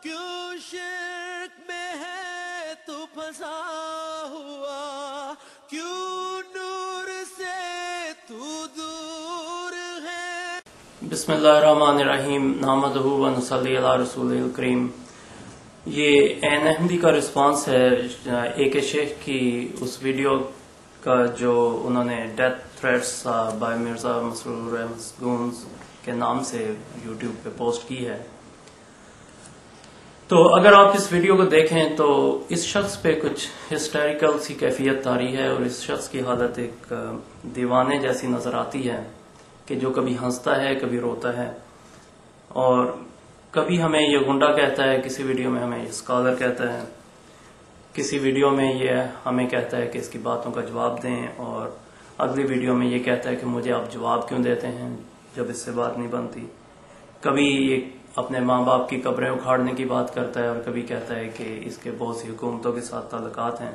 کیوں شرک میں ہے تو پھنسا ہوا، کیوں نور سے تو دور ہے۔ بسم اللہ الرحمن الرحیم، نحمدہ و نصلی علی رسول الکریم۔ یہ عین احمدی کا رسپانس ہے ایک شیخ کی اس ویڈیو کا جو انہوں نے ڈیتھ تھریٹس بائی مرزا مسرور احمد گونز کے نام سے یوٹیوب پہ پوسٹ کی ہے۔ تو اگر آپ اس ویڈیو کو دیکھیں تو اس شخص پہ کچھ ہسٹیریکل سی کیفیت طاری ہے، اور اس شخص کی حالت ایک دیوانے جیسی نظر آتی ہے کہ جو کبھی ہنستا ہے کبھی روتا ہے، اور کبھی ہمیں یہ گنڈا کہتا ہے، کسی ویڈیو میں ہمیں اسکالر کہتا ہے، کسی ویڈیو میں یہ ہمیں کہتا ہے کہ اس کی باتوں کا جواب دیں، اور اگلی ویڈیو میں یہ کہتا ہے کہ مجھے آپ جواب کیوں دیتے ہیں جب اس سے بات نہیں بنتی۔ کبھی یہ اپنے ماں باپ کی قبریں اکھاڑنے کی بات کرتا ہے، اور کبھی کہتا ہے کہ اس کے بہت سی حکومتوں کے ساتھ تعلقات ہیں۔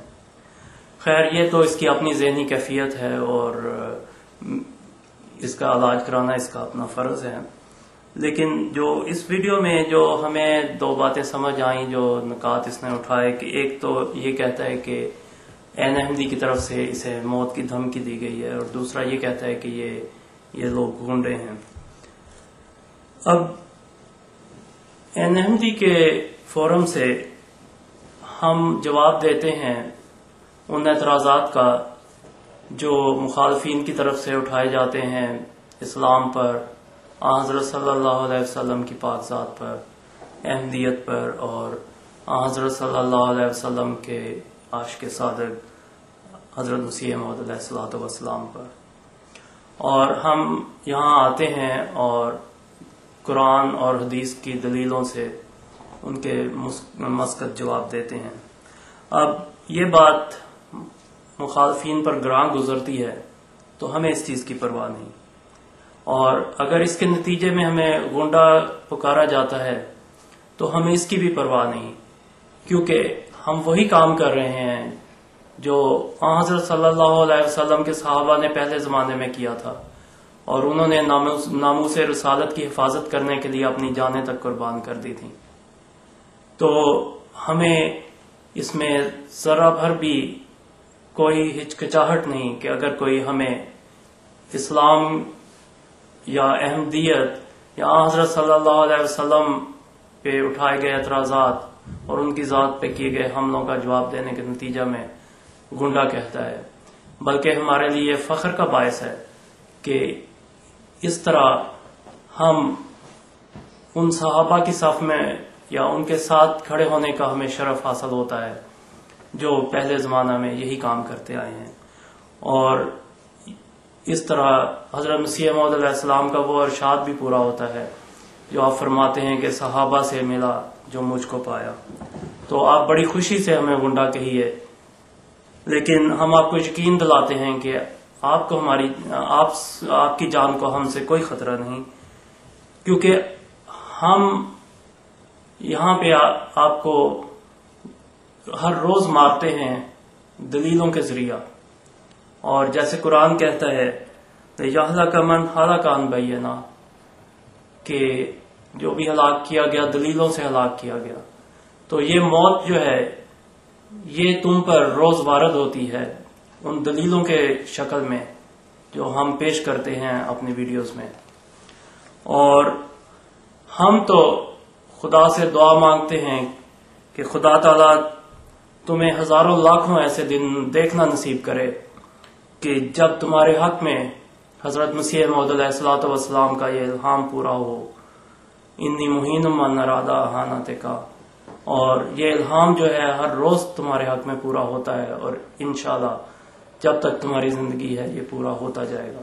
خیر، یہ تو اس کی اپنی ذہنی کیفیت ہے، اور اس کا علاج کرانا اس کا اپنا فرض ہے۔ لیکن جو اس ویڈیو میں جو ہمیں دو باتیں سمجھ آئیں، جو نکات اس نے اٹھائے، کہ ایک تو یہ کہتا ہے کہ عین احمدی کی طرف سے اسے موت کی دھمکی دی گئی ہے، اور دوسرا یہ کہتا ہے کہ یہ لوگ گنڈے ہیں۔ اب عین احمدی کے فورم سے ہم جواب دیتے ہیں ان اعتراضات کا جو مخالفین کی طرف سے اٹھائے جاتے ہیں اسلام پر، حضرت صلی اللہ علیہ وسلم کی پاک ذات پر، احمدیت پر، اور حضرت صلی اللہ علیہ وسلم کے عاشق صادق حضرت مسیح موعود علیہ الصلوۃ والسلام پر۔ اور ہم یہاں آتے ہیں اور قرآن اور حدیث کی دلیلوں سے ان کے مسقط جواب دیتے ہیں۔ اب یہ بات مخالفین پر گراں گزرتی ہے تو ہمیں اس چیز کی پرواہ نہیں، اور اگر اس کے نتیجے میں ہمیں گنڈا پکارا جاتا ہے تو ہمیں اس کی بھی پرواہ نہیں، کیونکہ ہم وہی کام کر رہے ہیں جو حضرت صلی اللہ علیہ وسلم کے صحابہ نے پہلے زمانے میں کیا تھا، اور انہوں نے ناموس رسالت کی حفاظت کرنے کے لیے اپنی جانیں تک قربان کر دی تھیں۔ تو ہمیں اس میں ذرا بھر بھی کوئی ہچکچاہٹ نہیں کہ اگر کوئی ہمیں اسلام یا احمدیت یا حضرت صلی اللہ علیہ وسلم پہ اٹھائے گئے اعتراضات اور ان کی ذات پہ کیے گئے حملوں کا جواب دینے کے نتیجہ میں گنڈا کہتا ہے، بلکہ ہمارے لیے فخر کا باعث ہے کہ اس طرح ہم ان صحابہ کی صف میں یا ان کے ساتھ کھڑے ہونے کا ہمیں شرف حاصل ہوتا ہے جو پہلے زمانہ میں یہی کام کرتے آئے ہیں۔ اور اس طرح حضرت مسیح موعود علیہ السلام کا وہ ارشاد بھی پورا ہوتا ہے جو آپ فرماتے ہیں کہ صحابہ سے ملا جو مجھ کو پایا۔ تو آپ بڑی خوشی سے ہمیں گنڈا کہیے، لیکن ہم آپ کو یقین دلاتے ہیں کہ آپ کو آپ کی جان کو ہم سے کوئی خطرہ نہیں، کیونکہ ہم یہاں پہ آپ کو ہر روز مارتے ہیں دلیلوں کے ذریعہ، اور جیسے قرآن کہتا ہے یہلک من ہلاک عن بینہ، کہ جو بھی ہلاک کیا گیا دلیلوں سے ہلاک کیا گیا۔ تو یہ موت جو ہے یہ تم پر روز وارد ہوتی ہے ان دلیلوں کے شکل میں جو ہم پیش کرتے ہیں اپنی ویڈیوز میں، اور ہم تو خدا سے دعا مانگتے ہیں کہ خدا تعالیٰ تمہیں ہزاروں لاکھوں ایسے دن دیکھنا نصیب کرے کہ جب تمہارے حق میں حضرت مسیح موعود علیہ الصلوۃ والسلام کا یہ الہام پورا ہو، انی مہین من اراد احانتک، اور یہ الہام جو ہے ہر روز تمہارے حق میں پورا ہوتا ہے، اور انشاءاللہ جب تک تمہاری زندگی ہے یہ پورا ہوتا جائے گا۔